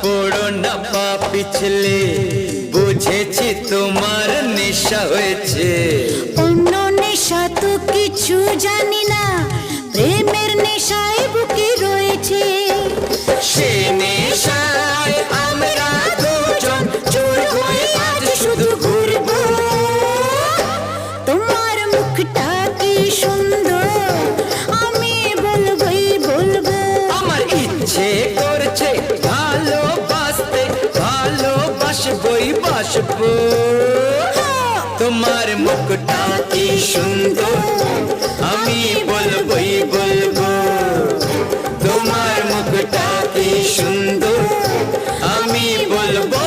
পড়ো না পা পিছলে, বুঝেছি তোমার নেশা হয়েছে। অন্য নেশা তো কিছু জানি না, প্রেমের নেশায় বুকে রয়েছে। সে নেশায় আমরা দুজন চোর হয়ে আজ শুধু ঘুরবো। তোমার মুখটা কি সুন্দর, আমি বলবোই বলবো। আমার ইচ্ছে করছে ভালোবাসতে, ভালোবাসবই বাসবো। তোমার মুখটা কি সুন্দর, আমি বলবোই বলবো। তোমার মুখটা কি সুন্দর, আমি বলবো